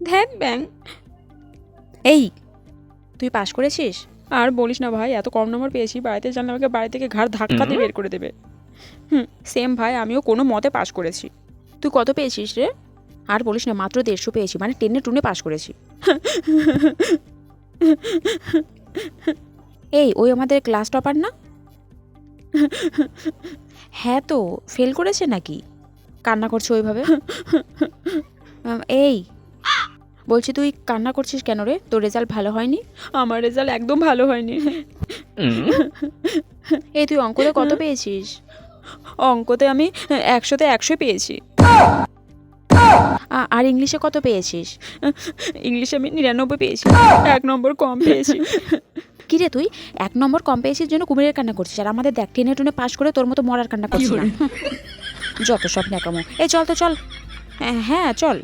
ধ্যান ব্যাং। এই, তুই পাস করেছিস? আর বলিস না ভাই, এত কম নম্বর পেয়েছি, বাড়িতে জানলে আমাকে বাড়ি থেকে ঘাড় ধাক্কা দিয়ে বের করে দেবে। সেম ভাই, আমিও কোনো মতে পাস করেছি। তুই কত পেয়েছিস রে? আর বলিস না, মাত্র 150 পেয়েছি, মানে টেনে টুনে পাস করেছি। এই, ওই আমাদের ক্লাস টপার না? হ্যাঁ, তো ফেল করেছে নাকি? কান্না করছে ওইভাবে। এই, বলছি তুই কান্না করছিস কেন রে? তোর রেজাল্ট ভালো হয়নি? আমার রেজাল্ট একদম ভালো হয়নি। এই, তুই অঙ্কতে কত পেয়েছিস? অঙ্কতে আমি 100-তে 100 পেয়েছি। আর ইংলিশে কত পেয়েছিস? ইংলিশে আমি 99 পেয়েছি, 1 নম্বর কম পেয়েছি। কি রে, তুই 1 নম্বর কম পেয়েছিস জন্য কুমিরের কান্না করছিস, আর আমাদের দেখ টেনে টুনে পাস করে তোর মতো মরার কান্না করছিস না। যত সব ন্যাকামো। এই চল তো, চল। হ্যাঁ চল।